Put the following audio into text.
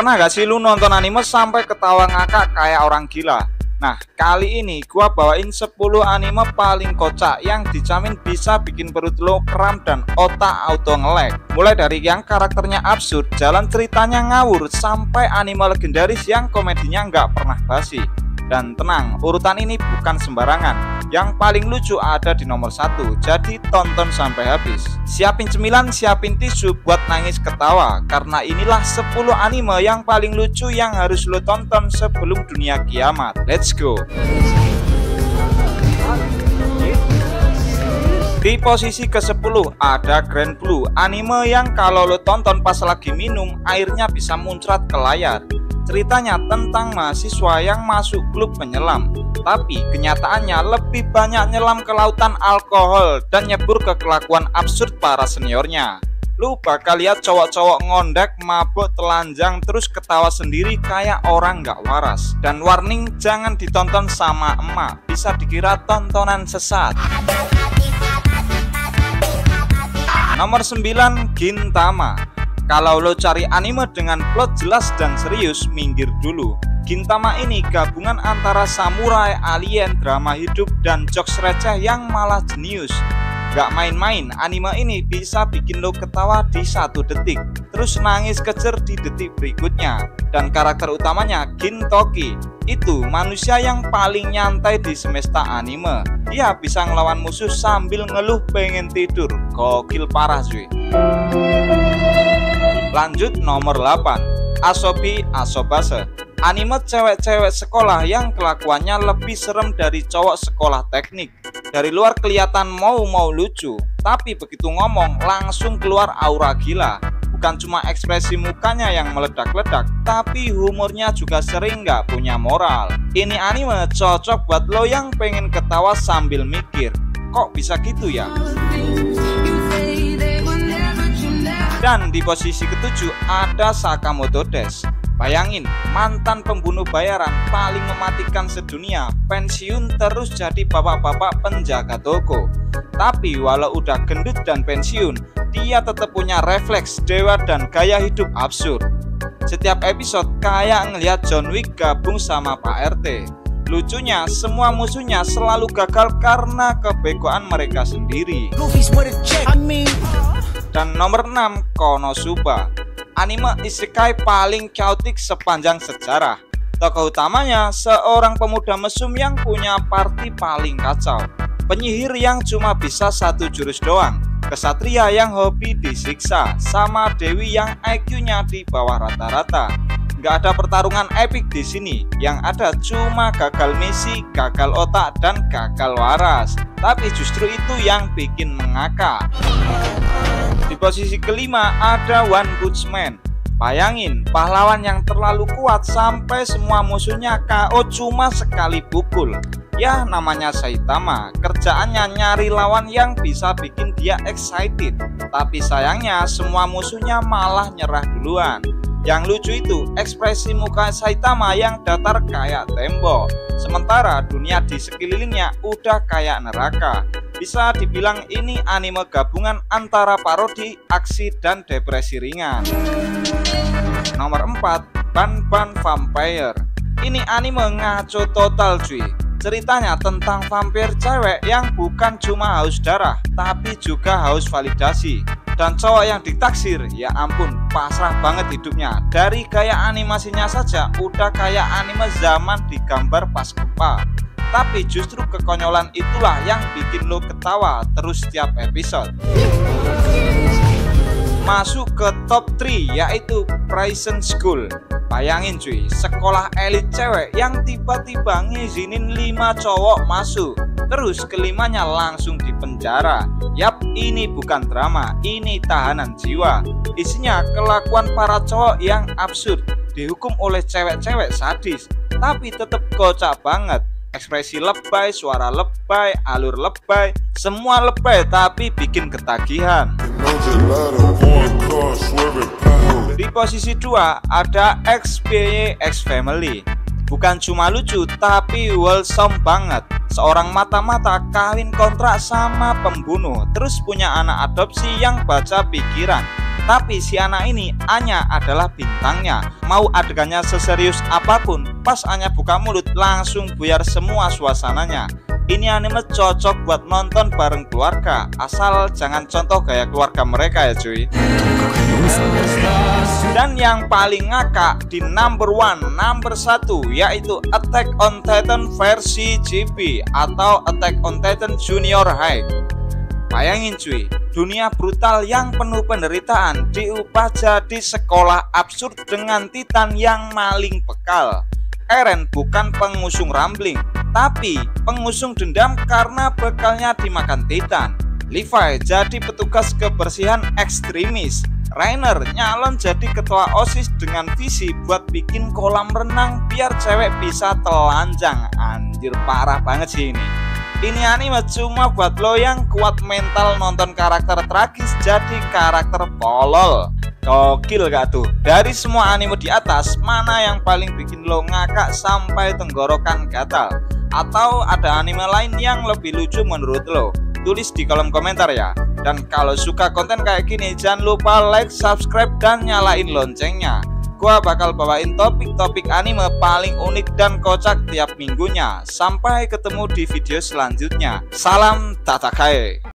Pernah gak sih lu nonton anime sampai ketawa ngakak kayak orang gila? Nah, kali ini gua bawain 10 anime paling kocak yang dijamin bisa bikin perut lo kram dan otak auto nge-lag. Mulai dari yang karakternya absurd, jalan ceritanya ngawur, sampai anime legendaris yang komedinya nggak pernah basi. Dan tenang, urutan ini bukan sembarangan. Yang paling lucu ada di nomor 1, jadi tonton sampai habis. Siapin cemilan, siapin tisu buat nangis ketawa, karena inilah 10 anime yang paling lucu yang harus lo tonton sebelum dunia kiamat. Let's go. Di posisi ke-10 ada Grand Blue, anime yang kalau lo tonton pas lagi minum, airnya bisa muncrat ke layar. Ceritanya tentang mahasiswa yang masuk klub penyelam, tapi kenyataannya lebih banyak nyelam ke lautan alkohol dan nyebur ke kelakuan absurd para seniornya. Lu bakal lihat cowok-cowok ngondek, mabuk, telanjang, terus ketawa sendiri kayak orang gak waras. Dan warning, jangan ditonton sama emak, bisa dikira tontonan sesat. Nomor 9, Gintama. Kalau lo cari anime dengan plot jelas dan serius, minggir dulu. Gintama ini gabungan antara samurai, alien, drama hidup, dan jokes receh yang malah jenius. Gak main-main, anime ini bisa bikin lo ketawa di 1 detik, terus nangis kejer di detik berikutnya. Dan karakter utamanya Gintoki, itu manusia yang paling nyantai di semesta anime. Dia bisa ngelawan musuh sambil ngeluh pengen tidur. Gokil parah cuy. Lanjut nomor 8, Asobi Asobase. Anime cewek-cewek sekolah yang kelakuannya lebih serem dari cowok sekolah teknik. Dari luar kelihatan mau lucu, tapi begitu ngomong langsung keluar aura gila. Bukan cuma ekspresi mukanya yang meledak-ledak, tapi humornya juga sering nggak punya moral. Ini anime cocok buat lo yang pengen ketawa sambil mikir, kok bisa gitu ya? Dan di posisi ke-7 ada Sakamoto Dash. Bayangin, mantan pembunuh bayaran paling mematikan sedunia, pensiun terus jadi bapak-bapak penjaga toko. Tapi walau udah gendut dan pensiun, dia tetap punya refleks dewa dan gaya hidup absurd. Setiap episode kayak ngelihat John Wick gabung sama Pak RT. Lucunya, semua musuhnya selalu gagal karena kebegoan mereka sendiri. Dan nomor 6, Konosuba. Anime isekai paling chaotic sepanjang sejarah. Tokoh utamanya seorang pemuda mesum yang punya party paling kacau, penyihir yang cuma bisa 1 jurus doang, kesatria yang hobi disiksa, sama dewi yang IQ-nya di bawah rata-rata. Nggak ada pertarungan epik di sini, yang ada cuma gagal misi, gagal otak, dan gagal waras. Tapi justru itu yang bikin mengakak. Di posisi ke-5 ada One Punch Man. Bayangin, pahlawan yang terlalu kuat sampai semua musuhnya KO cuma sekali pukul. Ya namanya Saitama, kerjaannya nyari lawan yang bisa bikin dia excited. Tapi sayangnya semua musuhnya malah nyerah duluan. Yang lucu itu ekspresi muka Saitama yang datar kayak tembok, sementara dunia di sekelilingnya udah kayak neraka. Bisa dibilang ini anime gabungan antara parodi, aksi, dan depresi ringan. Nomor 4, Banban Vampire. Ini anime ngaco total cuy. Ceritanya tentang vampir cewek yang bukan cuma haus darah, tapi juga haus validasi. Dan cowok yang ditaksir, ya ampun, pasrah banget hidupnya. Dari gaya animasinya saja udah kayak anime zaman digambar pas gempa. Tapi justru kekonyolan itulah yang bikin lo ketawa terus setiap episode. Masuk ke top 3 yaitu Prison School. Bayangin cuy, sekolah elit cewek yang tiba-tiba ngizinin 5 cowok masuk, terus kelimanya langsung dipenjara. Yap, ini bukan drama, ini tahanan jiwa. Isinya kelakuan para cowok yang absurd, dihukum oleh cewek-cewek sadis, tapi tetap kocak banget. Ekspresi lebay, suara lebay, alur lebay, semua lebay tapi bikin ketagihan. Di posisi 2 ada XPY X Family. Bukan cuma lucu tapi wholesome banget. Seorang mata-mata kawin kontrak sama pembunuh, terus punya anak adopsi yang baca pikiran. Tapi si anak ini Anya adalah bintangnya. Mau adegannya seserius apapun, pas Anya buka mulut langsung buyar semua suasananya. Ini anime cocok buat nonton bareng keluarga, asal jangan contoh gaya keluarga mereka ya cuy. Dan yang paling ngakak di number 1 yaitu Attack on Titan versi GB atau Attack on Titan Junior High. Bayangin cuy, dunia brutal yang penuh penderitaan diubah jadi sekolah absurd dengan Titan yang maling bekal. Eren bukan pengusung rambling, tapi pengusung dendam karena bekalnya dimakan Titan. Levi jadi petugas kebersihan ekstremis. Rainer nyalon jadi ketua OSIS dengan visi buat bikin kolam renang biar cewek bisa telanjang. Anjir, parah banget sih ini. Ini anime cuma buat lo yang kuat mental nonton karakter tragis jadi karakter tolol. Gokil gak tuh? Dari semua anime di atas, mana yang paling bikin lo ngakak sampai tenggorokan gatal? Atau ada anime lain yang lebih lucu menurut lo? Tulis di kolom komentar ya. Dan kalau suka konten kayak gini, jangan lupa like, subscribe, dan nyalain loncengnya. Gua bakal bawain topik-topik anime paling unik dan kocak tiap minggunya. Sampai ketemu di video selanjutnya. Salam Tatakai.